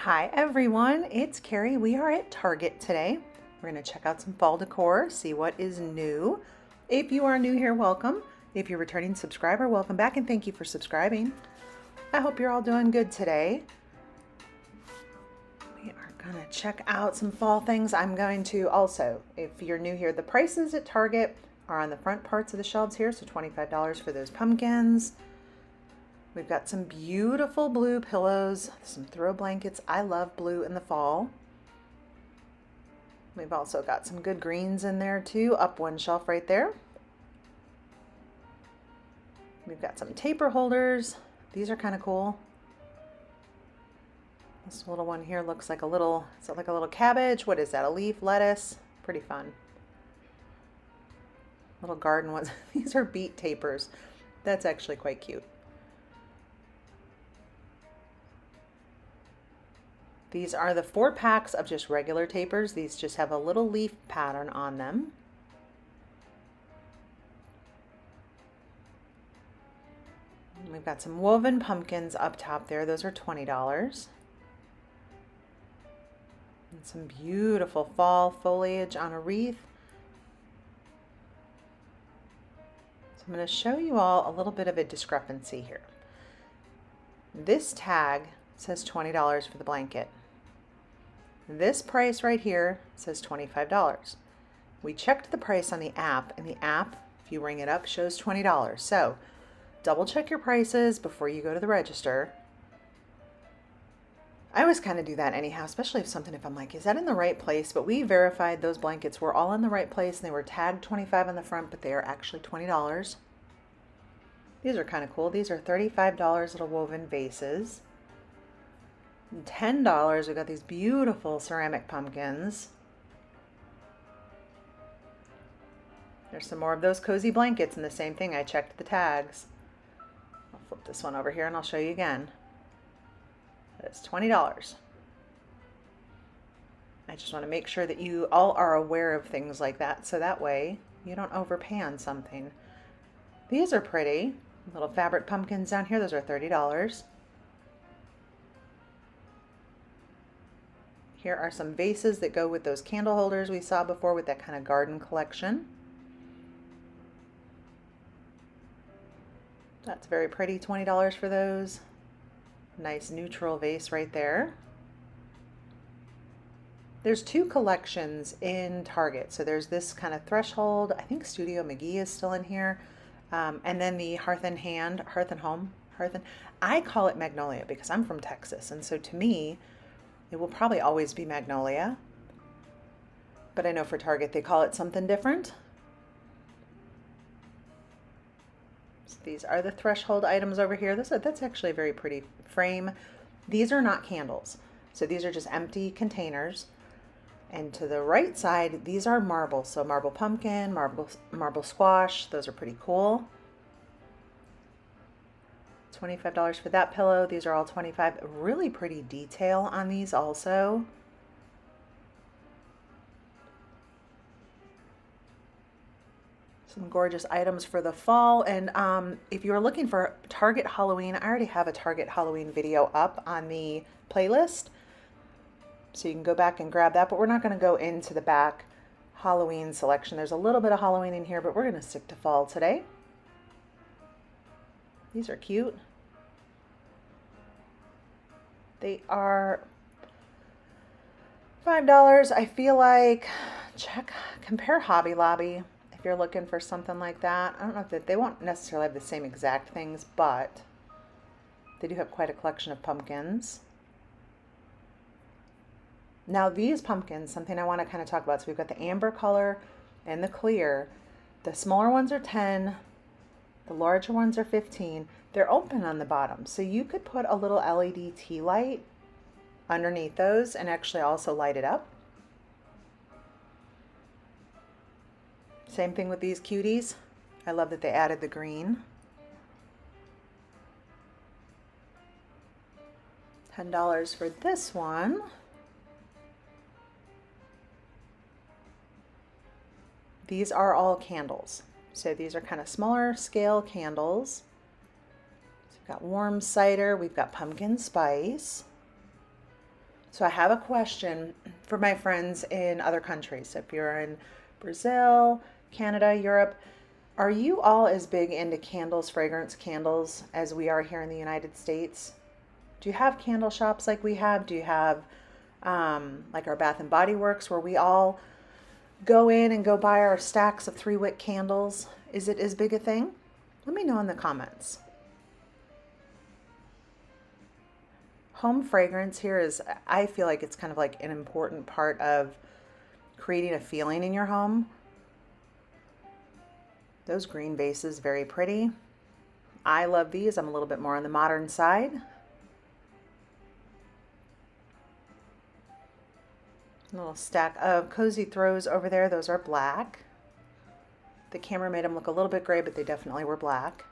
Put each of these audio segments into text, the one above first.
Hi everyone, it's Carrie. We are at Target today. We're going to check out some fall decor, see what is new. If you are new here, welcome. If you're a returning subscriber, welcome back and thank you for subscribing. I hope you're all doing good today. We are going to check out some fall things. I'm going to also, if you're new here, the prices at Target are on the front parts of the shelves here, so $25 for those pumpkins. We've got some beautiful blue pillows, some throw blankets. I love blue in the fall. We've also got some good greens in there too, up one shelf right there. We've got some taper holders. These are kind of cool. This little one here looks like a little, is it like a little cabbage? What is that, a leaf, lettuce? Pretty fun. Little garden ones. These are beet tapers. That's actually quite cute. These are the 4 packs of just regular tapers. These just have a little leaf pattern on them. And we've got some woven pumpkins up top there. Those are $20. And some beautiful fall foliage on a wreath. So I'm going to show you all a little bit of a discrepancy here. This tag says $20 for the blanket. This price right here says $25. We checked the price on the app, and the app, if you ring it up, shows $20. So double check your prices before you go to the register. I always kind of do that anyhow, especially if I'm like, is that in the right place? But we verified those blankets were all in the right place, and they were tagged $25 on the front, but they are actually $20. These are kind of cool. These are $35 little woven vases. $10, we've got these beautiful ceramic pumpkins. There's some more of those cozy blankets, and the same thing, I checked the tags. I'll flip this one over here and I'll show you again. It's $20. I just want to make sure that you all are aware of things like that, so that way you don't overpay on something. These are pretty. Little fabric pumpkins down here, those are $30. Here are some vases that go with those candle holders we saw before with that kind of garden collection. That's very pretty, $20 for those. Nice neutral vase right there. There's 2 collections in Target. So there's this kind of threshold. I think Studio McGee is still in here. And then the Hearth and Home. I call it Magnolia because I'm from Texas. And so to me, it will probably always be Magnolia, but I know for Target they call it something different. So these are the threshold items over here. That's actually a very pretty frame. These are not candles, so these are just empty containers. And to the right side, these are marbles. So marble pumpkin, marble squash. Those are pretty cool. $25 for that pillow. These are all $25. Really pretty detail on these also. Some gorgeous items for the fall. And if you're looking for Target Halloween, I already have a Target Halloween video up on the playlist. So you can go back and grab that, but we're not going to go into the back Halloween selection. There's a little bit of Halloween in here, but we're going to stick to fall today. These are cute. They are $5. I feel like compare Hobby Lobby if you're looking for something like that. I don't know if they won't necessarily have the same exact things, but they do have quite a collection of pumpkins. Now these pumpkins, something I want to kind of talk about. So we've got the amber color and the clear. The smaller ones are 10. The larger ones are 15. They're open on the bottom, so you could put a little LED tea light underneath those and actually also light it up. Same thing with these cuties. I love that they added the green. $10 for this one. These are all candles. So these are kind of smaller scale candles. So we've got warm cider, we've got pumpkin spice. So I have a question for my friends in other countries. If you're in Brazil, Canada, Europe, are you all as big into candles, fragrance candles, as we are here in the United States? Do you have candle shops like we have? Do you have like our Bath and Body Works where we all go in and go buy our stacks of 3-wick candles? Is it as big a thing? Let me know in the comments. Home fragrance here is, I feel like it's kind of like an important part of creating a feeling in your home. Those green vases, very pretty. I love these. I'm a little bit more on the modern side. A little stack of cozy throws over there. Those are black. The camera made them look a little bit gray, but they definitely were black.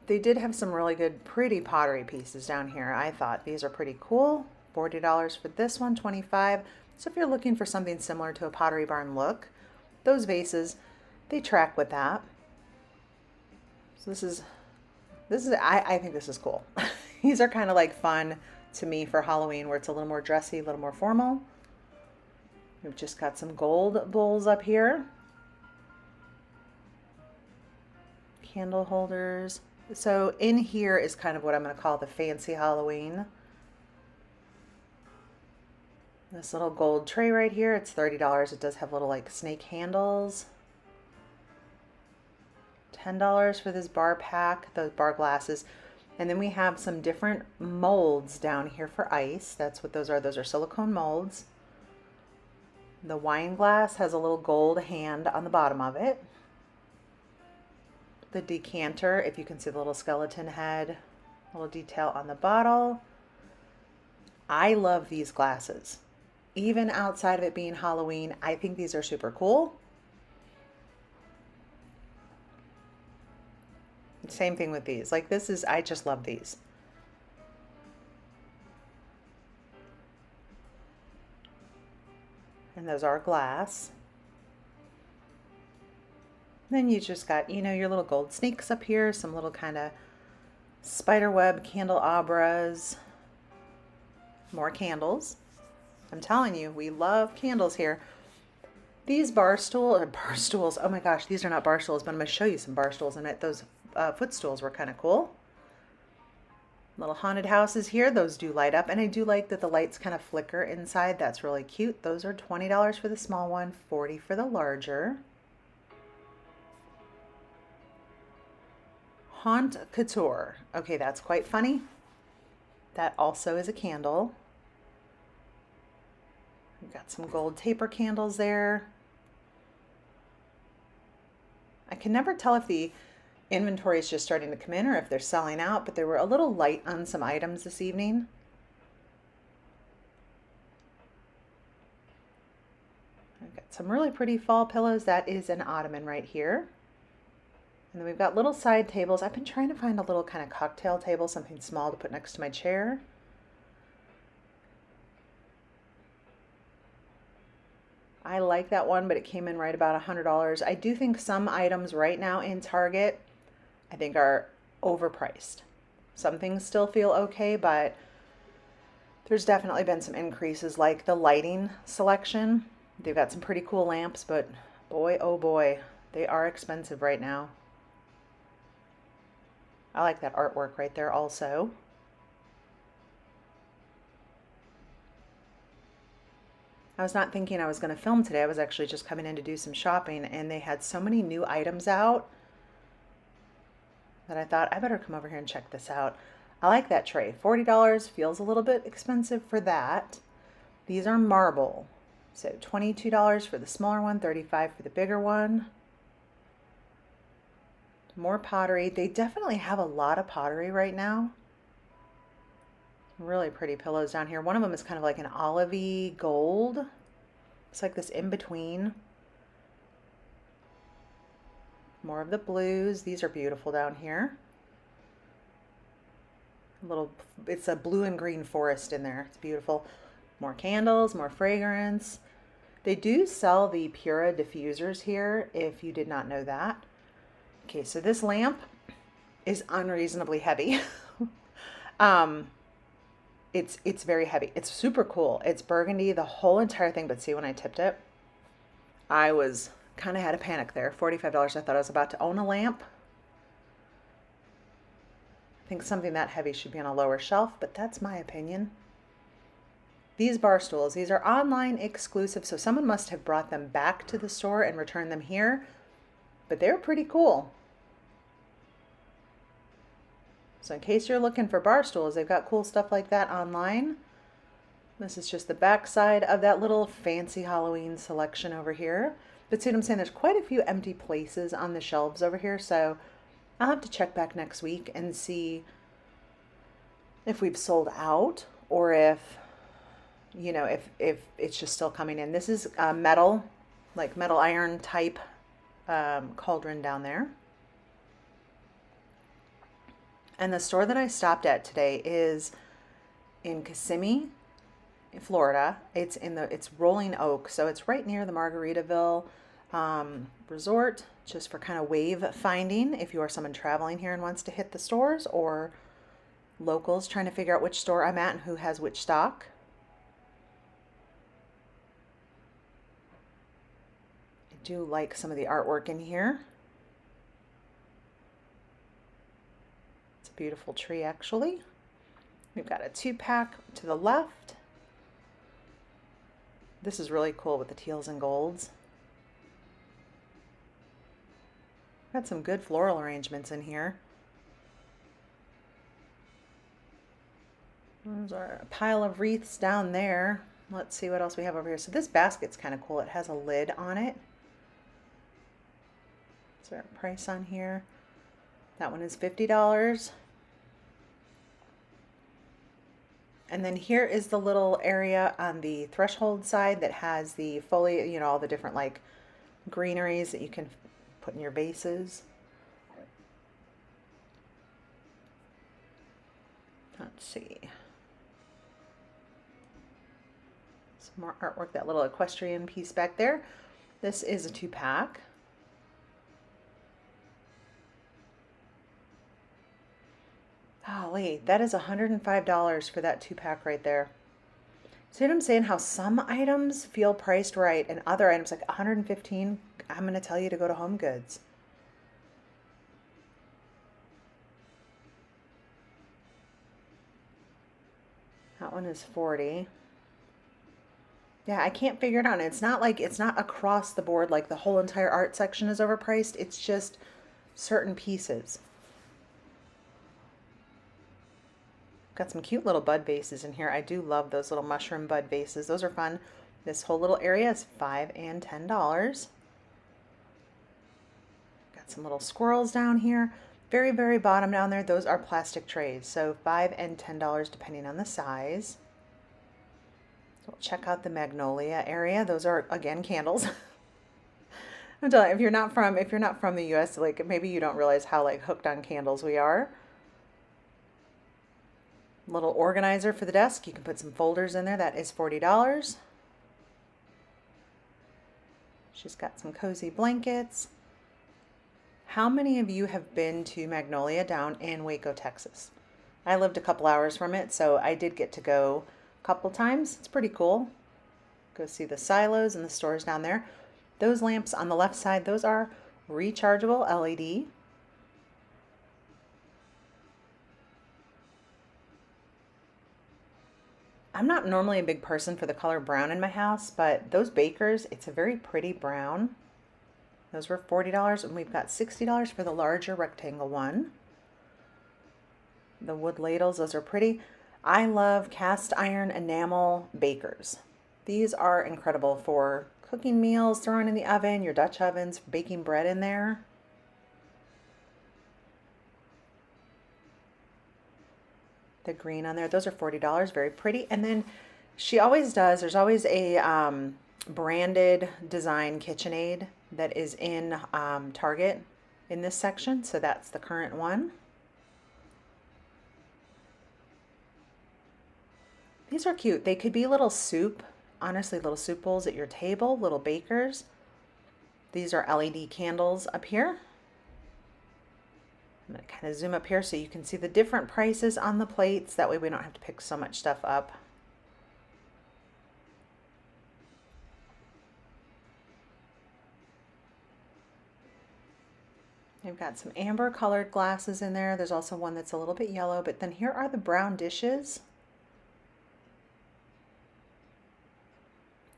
They did have some really good, pretty pottery pieces down here. I thought these are pretty cool. $40 for this one, $25. So if you're looking for something similar to a Pottery Barn look, those vases, they track with that. So I think this is cool. These are kind of like fun to me for Halloween, where it's a little more dressy, a little more formal. We've just got some gold bowls up here. Candle holders. So in here is kind of what I'm going to call the fancy Halloween. This little gold tray right here, it's $30. It does have little like snake handles. $10 for this bar pack, those bar glasses. And then we have some different molds down here for ice. That's what those are. Those are silicone molds. The wine glass has a little gold hand on the bottom of it. The decanter, if you can see the little skeleton head, a little detail on the bottle. I love these glasses. Even outside of it being Halloween, I think these are super cool. Same thing with these. Like this is, I just love these. And those are glass. Then you just got, you know, your little gold snakes up here, some little kind of spiderweb candelabras, more candles. I'm telling you, we love candles here. These bar stools, oh my gosh, these are not bar stools, but I'm going to show you some bar stools in it. Those footstools were kind of cool. Little haunted houses here, those do light up, and I do like that the lights kind of flicker inside. That's really cute. Those are $20 for the small one, $40 for the larger. Haunt Couture. Okay, that's quite funny. That also is a candle. We've got some gold taper candles there. I can never tell if the inventory is just starting to come in or if they're selling out, but they were a little light on some items this evening. I've got some really pretty fall pillows. That is an ottoman right here. And then we've got little side tables. I've been trying to find a little kind of cocktail table, something small to put next to my chair. I like that one, but it came in right about $100. I do think some items right now in Target, I think are overpriced. Some things still feel okay, but there's definitely been some increases, like the lighting selection. They've got some pretty cool lamps, but boy, oh boy, they are expensive right now. I like that artwork right there also. I was not thinking I was going to film today. I was actually just coming in to do some shopping, and they had so many new items out that I thought I better come over here and check this out. I like that tray. $40 feels a little bit expensive for that. These are marble. So $22 for the smaller one, $35 for the bigger one. More pottery. They definitely have a lot of pottery right now. Really pretty pillows down here. One of them is kind of like an olivey gold. It's like this in between. More of the blues. These are beautiful down here. It's a blue and green forest in there. It's beautiful. More candles, more fragrance. They do sell the Pura diffusers here, if you did not know that. Okay, so this lamp is unreasonably heavy. Um, it's very heavy. It's super cool. It's burgundy, the whole entire thing. But see, when I tipped it, I was kind of had a panic there. $45. I thought I was about to own a lamp. I think something that heavy should be on a lower shelf, but that's my opinion. These bar stools, these are online exclusive, so someone must have brought them back to the store and returned them here, but they're pretty cool. So in case you're looking for bar stools, they've got cool stuff like that online. This is just the back side of that little fancy Halloween selection over here. But see what I'm saying? There's quite a few empty places on the shelves over here, so I'll have to check back next week and see if we've sold out or if, you know, if it's just still coming in. This is metal, like metal iron type cauldron down there. And the store that I stopped at today is in Kissimmee, Florida. It's Rolling Oak, so it's right near the Margaritaville resort, just for kind of wave finding if you are someone traveling here and wants to hit the stores, or locals trying to figure out which store I'm at and who has which stock. I do like some of the artwork in here. It's a beautiful tree, actually. We've got a 2-pack to the left. This is really cool with the teals and golds. Got some good floral arrangements in here. There's our pile of wreaths down there. Let's see what else we have over here. So this basket's kind of cool. It has a lid on it. Is there a price on here? That one is $50. And then here is the little area on the threshold side that has the foliage, you know, all the different like greeneries that you can put in your vases. Let's see. Some more artwork, that little equestrian piece back there. This is a 2-pack. Golly, that is $105 for that 2-pack right there. See what I'm saying? How some items feel priced right and other items like $115, I'm going to tell you to go to Home Goods. That one is $40. Yeah, I can't figure it out. It's not like, it's not across the board like the whole entire art section is overpriced. It's just certain pieces. Got some cute little bud vases in here. I do love those little mushroom bud vases. Those are fun. This whole little area is $5 and $10. Got some little squirrels down here. Very, very bottom down there, those are plastic trays. So $5 and $10 depending on the size. So we'll check out the Magnolia area. Those are, again, candles. I'm telling you, if you're not from the US, like maybe you don't realize how like hooked on candles we are. Little organizer for the desk. You can put some folders in there. That is $40. She's got some cozy blankets. How many of you have been to Magnolia down in Waco, Texas? I lived a couple hours from it, so I did get to go a couple times. It's pretty cool. Go see the silos and the stores down there. Those lamps on the left side, those are rechargeable LED. I'm not normally a big person for the color brown in my house, but those bakers, it's a very pretty brown. Those were $40, and we've got $60 for the larger rectangle one. The wood ladles, those are pretty. I love cast iron enamel bakers. These are incredible for cooking meals, throwing in the oven, your Dutch ovens, baking bread in there. The green on there, those are $40, very pretty. And then she always does, there's always a branded design KitchenAid that is in Target in this section, so that's the current one. These are cute. They could be little soup, honestly, little soup bowls at your table, little bakers. These are LED candles up here. I'm going to kind of zoom up here so you can see the different prices on the plates. That way we don't have to pick so much stuff up. They've got some amber colored glasses in there. There's also one that's a little bit yellow, but then here are the brown dishes.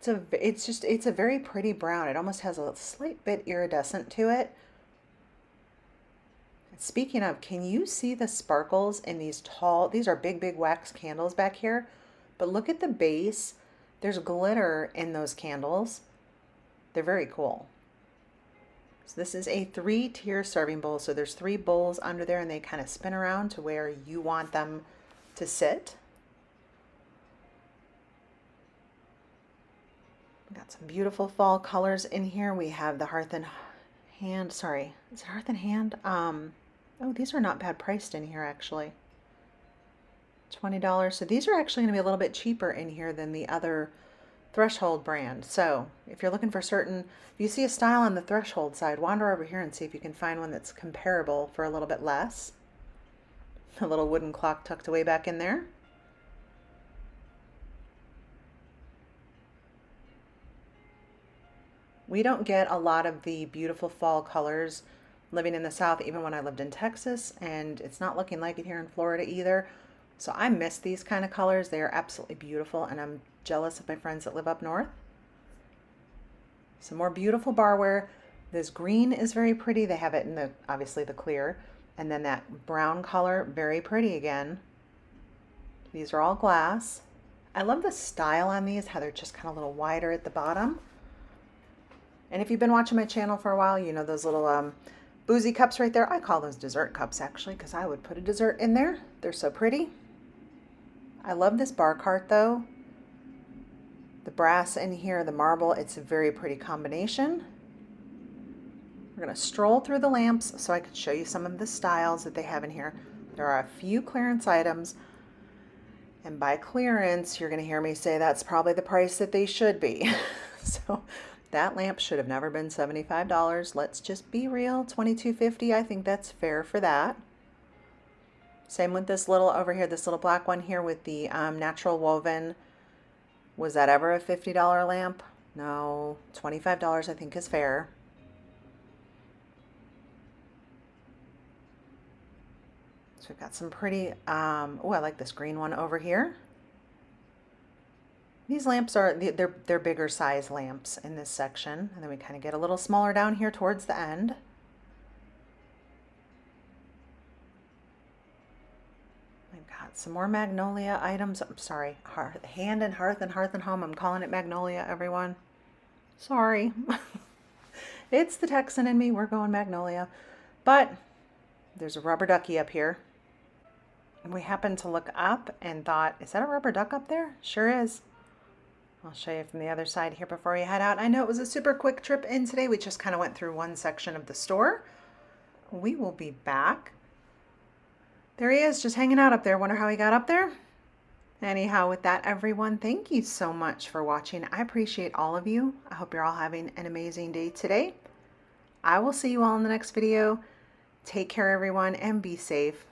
It's a very pretty brown. It almost has a slight bit iridescent to it. Speaking of, can you see the sparkles in these these are big wax candles back here, but look at the base. There's glitter in those candles. They're very cool. So this is a 3-tier serving bowl. So there's 3 bowls under there and they kind of spin around to where you want them to sit. Got some beautiful fall colors in here. We have the Hearth and Hand, sorry, is it Hearth and Hand? Oh, these are not bad priced in here actually. $20. So these are actually going to be a little bit cheaper in here than the other Threshold brand. So if you're looking for if you see a style on the Threshold side, wander over here and see if you can find one that's comparable for a little bit less. A little wooden clock tucked away back in there. We don't get a lot of the beautiful fall colors living in the South, even when I lived in Texas, and it's not looking like it here in Florida either. So I miss these kind of colors. They are absolutely beautiful, and I'm jealous of my friends that live up north. Some more beautiful barware. This green is very pretty. They have it in obviously the clear, and then that brown color, very pretty again. These are all glass. I love the style on these, how they're just kind of a little wider at the bottom. And if you've been watching my channel for a while, you know those little boozy cups right there. I call those dessert cups actually, because I would put a dessert in there. They're so pretty. I love this bar cart though. The brass in here, the marble, it's a very pretty combination. We're going to stroll through the lamps so I can show you some of the styles that they have in here. There are a few clearance items, and by clearance, you're going to hear me say that's probably the price that they should be. So that lamp should have never been $75. Let's just be real, $22.50. I think that's fair for that. Same with this little over here, this little black one here with the natural woven. Was that ever a $50 lamp? No, $25 I think is fair. So we've got some pretty, oh, I like this green one over here. These lamps are, they're bigger size lamps in this section. And then we kind of get a little smaller down here towards the end. We've got some more Magnolia items. I'm sorry, Hand and Hearth and Home. I'm calling it Magnolia, everyone. Sorry. It's the Texan in me. We're going Magnolia. But there's a rubber ducky up here. And we happened to look up and thought, is that a rubber duck up there? Sure is. I'll show you from the other side here before we head out. I know it was a super quick trip in today. We just kind of went through one section of the store. We will be back. There he is, just hanging out up there. Wonder how he got up there? Anyhow, with that, everyone, thank you so much for watching. I appreciate all of you. I hope you're all having an amazing day today. I will see you all in the next video. Take care, everyone, and be safe.